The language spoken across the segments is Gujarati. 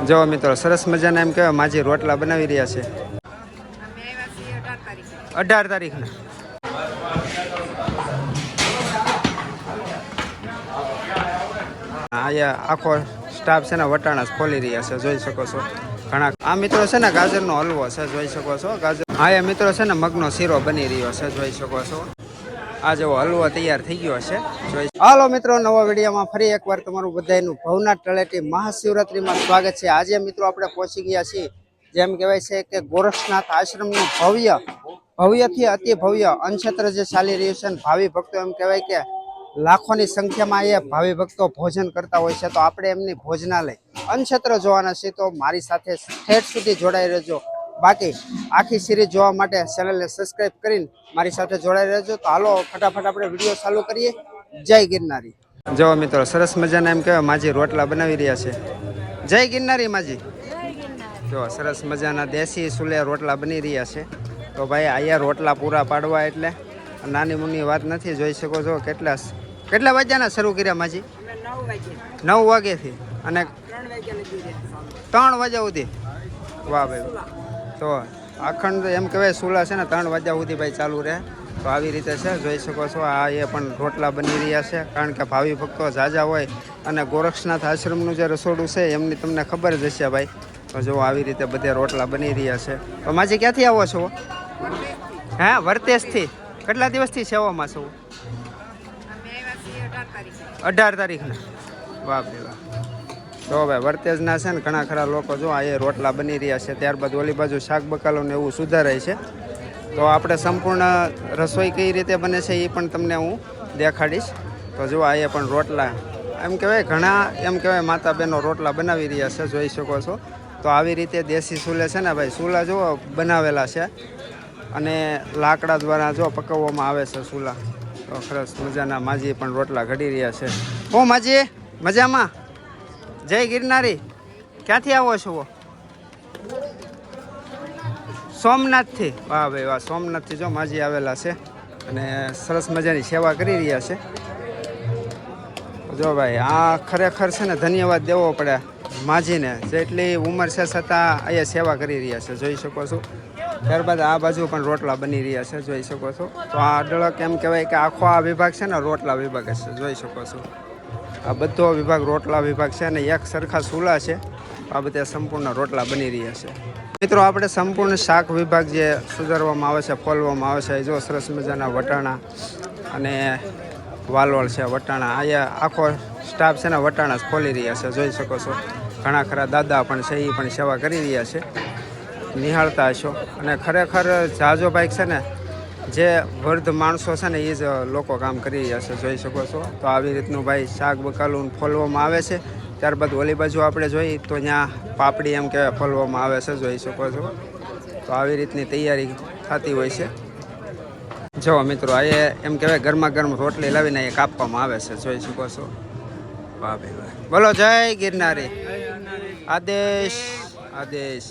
જો મિત્રો સરસ મજાના એમ કહેવાય માજી રોટલા બનાવી રહ્યા છે 18 તારીખના અહીંયા આખો સ્ટાફ છે ને વટાણા ખોલી રહ્યા છે જોઈ શકો છો ઘણા આ મિત્રો છે ને ગાજરનો હલવો છે જોઈ શકો છો ગાજર હા મિત્રો છે ને મગનો શીરો બની રહ્યો છે જોઈ શકો છો આ જેવો હલવો તૈયાર થઈ ગયો છે હાલો મિત્રો નવા વિડીયોમાં ફરી એકવાર તમારું બધાનું ભવનાથ તળેટી મહાશિવરાત્રીમાં સ્વાગત છે આજે મિત્રો આપણે પહોંચી ગયા છીએ જેમ કહેવાય છે કે ગોરખનાથ આશ્રમનું ભવ્યથી અતિ ભવ્ય અનક્ષેત્ર જે ચાલી રહ્યું છે ભાવિ ભક્તો એમ કહેવાય કે લાખોની સંખ્યામાં એ ભાવિ ભક્તો ભોજન કરતા હોય છે તો આપણે એમની ભોજનાલય અનક્ષેત્ર જોવાના છે તો મારી સાથે ઠેઠ સુધી જોડાઈ રહેજો બાકી આખી સિરીઝ જોવા માટે ચેનલને સબસ્ક્રાઇબ કરીને મારી સાથે જોડાઈ રહેજો તો હાલો ફટાફટ આપણે વિડીયો ચાલુ કરીએ જય ગિરનારી જો મિત્રો સરસ મજાના એમ કહેવાય માજી રોટલા બનાવી રહ્યા છે જય ગિરનારી માજી જો સરસ મજાના દેશી સુલે રોટલા બની રહ્યા છે તો ભાઈ અહીંયા રોટલા પૂરા પાડવા એટલે નાની મુની વાત નથી જોઈ શકો છો કેટલા વાગ્યાના શરૂ કર્યા માજી 9 વાગ્યાથી અને 3 વાગ્યા સુધી વાહ ભાઈ તો અખંડ એમ કહેવાય સુલા છે ને 3 વાગ્યા સુધી ભાઈ ચાલુ રહે તો આવી રીતે છે જોઈ શકો છો આ એ પણ રોટલા બની રહ્યા છે કારણ કે ભાવિ ભક્તો ઝાઝા હોય અને ગોરખનાથ આશ્રમનું જે રસોડું છે એમની તમને ખબર જ હશે ભાઈ તો જો આવી રીતે બધે રોટલા બની રહ્યા છે તો માજી ક્યાંથી આવો છો હે વર્તેશથી કેટલા દિવસથી સેવામાં છો 18 તારીખના વાહ ભાઈ વાહ તો ભાઈ વર્તેજના છે ને ઘણા ખરા લોકો જો આ એ રોટલા બની રહ્યા છે ત્યારબાદ ઓલી બાજુ શાક બકાલોને એવું સુધારાય છે તો આપણે સંપૂર્ણ રસોઈ કઈ રીતે બને છે એ પણ તમને હું દેખાડીશ તો જો આ એ પણ રોટલા એમ કહેવાય ઘણા એમ કહેવાય માતા બહેનો રોટલા બનાવી રહ્યા છે જોઈ શકો છો તો આવી રીતે દેશી ચૂલે છે ને ભાઈ ચૂલા જુઓ બનાવેલા છે અને લાકડા દ્વારા જો પકવવામાં આવે છે ચૂલા તો સરસ મજાના માજી પણ રોટલા ઘડી રહ્યા છે ઓ માજી મજામાં જય ગિરનારી ક્યાંથી આવો છો સોમનાથથી વાહ ભાઈ વાહ સોમનાથથી જો માજી આવેલા છે અને સરસ મજાની સેવા કરી રહ્યા છે જો ભાઈ આ ખરેખર છે ને ધન્યવાદ દેવો પડે માજીને જેટલી ઉંમર છે છતાં અહીંયા સેવા કરી રહ્યા છે જોઈ શકો છો ત્યારબાદ આ બાજુ પણ રોટલા બની રહ્યા છે જોઈ શકો છો તો આ અડળક એમ કહેવાય કે આખો આ વિભાગ છે ને રોટલા વિભાગ છે જોઈ શકો છો આ બધો વિભાગ રોટલા વિભાગ છે અને એક સરખા ચૂલા છે આ બધા સંપૂર્ણ રોટલા બની રહ્યા છે મિત્રો આપણે સંપૂર્ણ શાક વિભાગ જે સુધારવામાં આવે છે ફોલવામાં આવે છે જો સરસ મજાના વટાણા અને વાલોળ છે વટાણા અહીંયા આખો સ્ટાફ છે ને વટાણા ખોલી રહ્યા છે જોઈ શકો છો ઘણા ખરા દાદા પણ છે એ પણ સેવા કરી રહ્યા છે નિહાળતા હશો અને ખરેખર જાજો ભાઈ છે ને જે વૃદ્ધ માણસો છે ને એ જ લોકો કામ કરી રહ્યા છે જોઈ શકો છો તો આવી રીતનું ભાઈ શાક બકાલું ફોલવામાં આવે છે ત્યારબાદ ઓલી બાજુ આપણે જોઈએ તો ત્યાં પાપડી એમ કહેવાય ફોલવામાં આવે છે જોઈ શકો છો તો આવી રીતની તૈયારી થતી હોય છે જો મિત્રો આ એમ કહેવાય ગરમા ગરમ રોટલી લાવીને એ કાપવામાં આવે છે જોઈ શકો છો વાહ ભાઈ વાહ બોલો જય ગિરનારી આદેશ આદેશ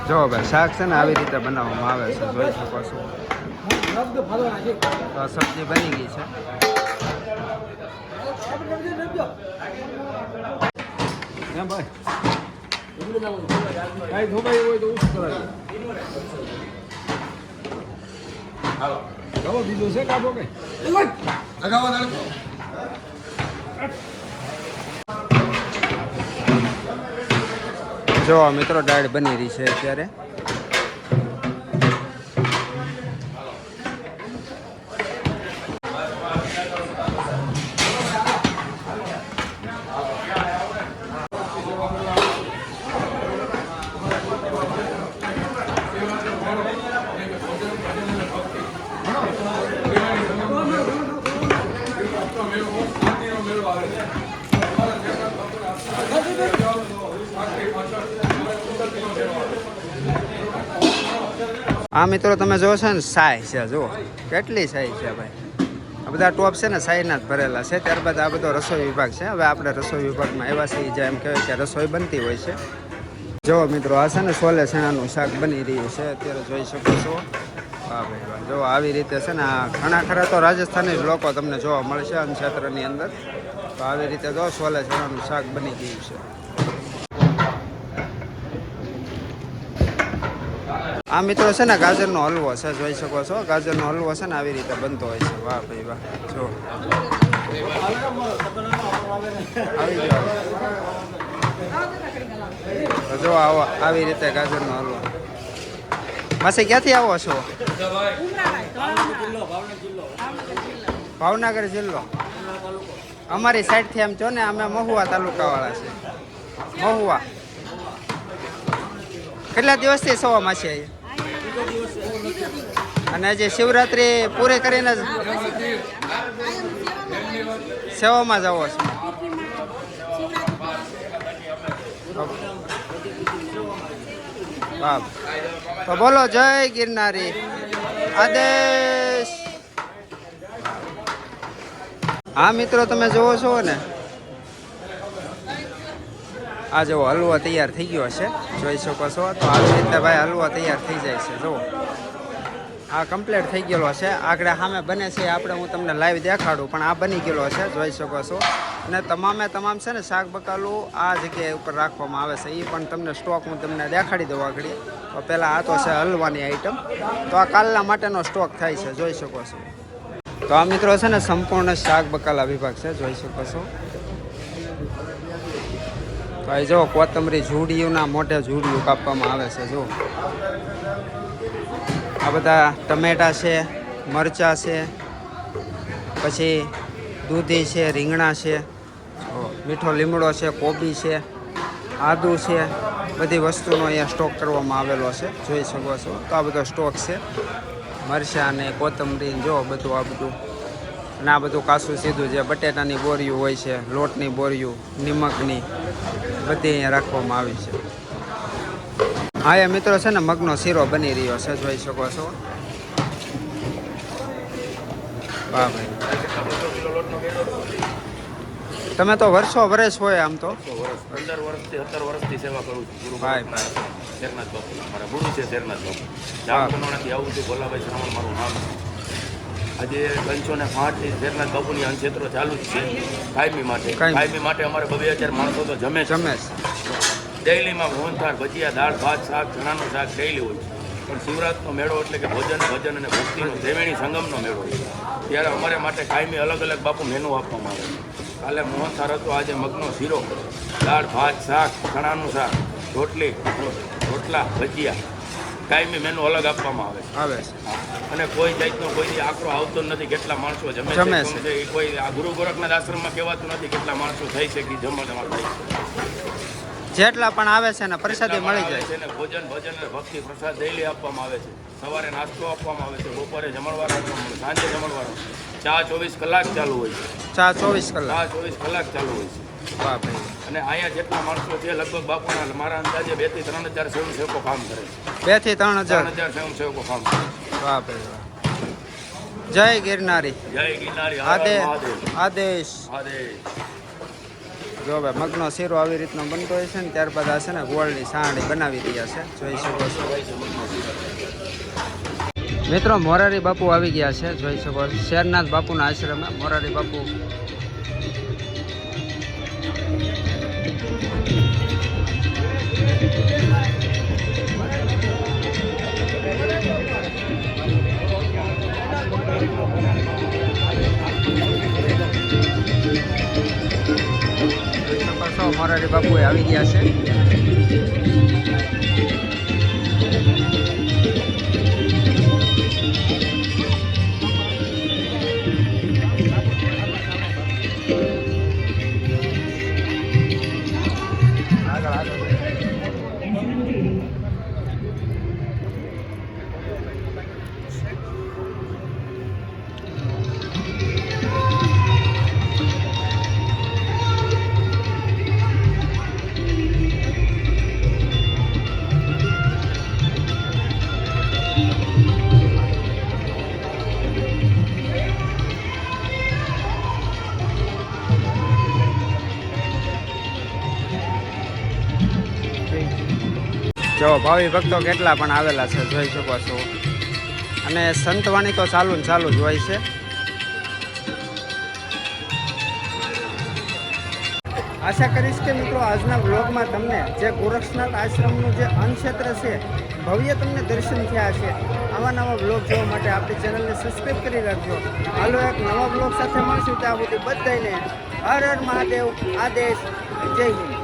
જો ભાઈ શાક છે ને આવી રીતે બનાવવામાં આવે છે જોઈ શકો છો તો સબ્જી બની ગઈ છે જો મિત્રો દાળ બની રહી છે અત્યારે આ મિત્રો તમે જો છો ને સાય છે જુઓ કેટલી સાય છે ભાઈ આ બધા ટોપ છે ને સાયના જ ભરેલા છે ત્યારબાદ આ બધો રસોઈ વિભાગ છે હવે આપણે રસોઈ વિભાગમાં એવા છે જે એમ કહેવાય કે રસોઈ બનતી હોય છે જો મિત્રો આ છે ને સોલે ચણાનું શાક બની રહ્યું છે અત્યારે જોઈ શકો છો. હા ભાઈ વાહ. જો આવી રીતે છે ને આ ઘણા ખરા તો રાજસ્થાની જ લોકો તમને જોવા મળશે આ ક્ષેત્રની અંદર. તો આવી રીતે જો સોલે ચણાનું શાક બની ગયું છે. આ મિત્રો છે ને ગાજરનો હલવો છે જોઈ શકો છો. ગાજરનો હલવો છે ને આવી રીતે બનતો હોય છે. વાહ ભાઈ વાહ. જો આવી ગયો. તો જો આવો આવી રીતે ગાજરનો હલવો. માસી ક્યાંથી આવો છો? ભાવનગર જિલ્લો. અમારી સાઈડથી એમ છો ને અમે મહુવા તાલુકાવાળા છે. મહુવા. કેટલા દિવસથી સવા માસી આવી? અને હજી શિવરાત્રી પૂરી કરીને જ સેવામાં જ આવો છો. બાપ તો બોલો જય ગિરનારી આદેશ. હા મિત્રો તમે જોવો છો ને આ જેવો હલવો તૈયાર થઈ ગયો છે જોઈ શકો છો. તો આવી રીતે ભાઈ હલવો તૈયાર થઈ જાય છે. જુઓ આ કમ્પ્લીટ થઈ ગયેલો છે. આગળ સામે બને છે આપણે હું તમને લાઈવ દેખાડું પણ આ બની ગયેલો છે જોઈ શકો છો. અને તમામે તમામ છે ને શાક બકાલું આ જગ્યાએ ઉપર રાખવામાં આવે છે. એ પણ તમને સ્ટોક હું તમને દેખાડી દઉં આગળ. તો પહેલાં આ તો છે હલવાની આઈટમ. તો આ કાલના માટેનો સ્ટોક થાય છે જોઈ શકો છો. તો આ મિત્રો છે ને સંપૂર્ણ શાક બકાલા વિભાગ છે જોઈ શકો છો. ભાઈ જો કોથમરી ઝૂડિયુંના મોઢે ઝૂડિયું કાપવામાં આવે છે. જો આ બધા ટમેટા છે, મરચાં છે, પછી દૂધી છે, રીંગણા છે, મીઠો લીમડો છે, કોબી છે, આદુ છે, બધી વસ્તુનો અહીંયા સ્ટોક કરવામાં આવેલો છે જોઈ શકો છો. તો આ બધો સ્ટોક છે. મરચાં ને કોથમરી જો બધું આ બધું. અને આ બધું કાસું સીધું જે બટેટાની બોરીયું હોય છે, લોટની બોરીયું, નિમકની બધી અહીંયા રાખવામાં આવી છે. હા એ મિત્રો છે ને મગનો શીરો બની રહ્યો છે જોઈ શકો છો. વાહ ભાઈ તમે તો વર્ષો વર્ષ હોય આમ તો 15 વર્ષથી 17 વર્ષથી સેવા કરું છું. ભાઈ ભાઈ શેરનાથ બાપુ મારા ગુરુ છે. શેરનાથ બાપુ જામકંડોળાથી આવું છું. ભોલાભાઈ શ્રાવણ મારું નામ. આજે 305 શેરનાથ બાપુની અનક્ષેત્રો ચાલુ જ છે કાયમી માટે. કાયમી માટે અમારે 2000 માણસો તો જમે જમે ડેઈલીમાં મોહનથાળ, ભજીયા, દાળ, ભાત, શાક, ચણાનું શાક ડેઈલી હોય છે. પણ શિવરાત્રનો મેળો એટલે કે ભજન ભજન અને ભક્તિનો ત્રિવેણી સંગમનો મેળો છે. ત્યારે અમારે માટે કાયમી અલગ અલગ બાપુ મેનુ આપવામાં આવે છે. કાલે મોહનથાળ હતો, આજે મગનો શીરો, દાળ, ભાત, શાક, ચણાનું શાક, રોટલા, ભજીયા, કાયમી મેનુ અલગ આપવામાં આવે છે. અને કોઈ જાતનો કોઈ આંકડો આવતો નથી કેટલા માણસો જમે છે. એ કોઈ આ ગુરુ ગોરખનાથ આશ્રમમાં કહેવાતું નથી કેટલા માણસો થઈ છે કે જમવા થાય છે. જેટલા પણ આવે છે ને પ્રસાદી મળી જાય છે ને. ભોજન અને ભક્તિ પ્રસાદ ડેઈલી આપવામાં આવે છે. સવારે નાસ્તો આપવામાં આવે છે, બપોરે જમણવાર આપવામાં આવે, સાંજે જમણવાર. ચા 24 કલાક ચાલુ હોય છે. ચા 24 કલાક ચાલુ હોય છે. વાહ ભાઈ. અને અહીંયા જેટલા માણસો છે લગભગ બાપુના મારા અંદાજે 2 થી 3 હજાર સ્વયંસેવકો કામ કરે છે. 2 થી 3 હજાર સ્વયંસેવકો કામ કરે છે. વાહ ભાઈ વાહ. જય ગિરનારી. આદેશ. જો ભાઈ મગનો શીરો આવી રીતનો બનતો હોય છે ને ત્યારબાદ આ છે ને ગોળની સાંડી બનાવી રહ્યા છે જોઈ શકો છો. મિત્રો મોરારી બાપુ આવી ગયા છે જોઈ શકો છો. શેરનાથ બાપુના આશ્રમે મોરારી બાપુ મોરારી બાપુ આવી ગયા છે. જો ભાવિ ભક્તો કેટલા પણ આવેલા છે જોઈ શકો છો. અને સંતવાણી તો ચાલુ ને ચાલુ જ હોય છે. આશા કરીશ કે મિત્રો આજના બ્લોગમાં તમને જે ગોરક્ષનાથ આશ્રમનું જે અન્નક્ષેત્ર છે ભવ્ય તમને દર્શન થયા છે. આવા નવા બ્લોગ જોવા માટે આપણી ચેનલને સબસ્ક્રાઈબ કરી રાખજો. હાલો એક નવા બ્લોગ સાથે મળશું ત્યાં સુધી બધાને હર હર મહાદેવ. આદેશ. જય હિન્દ.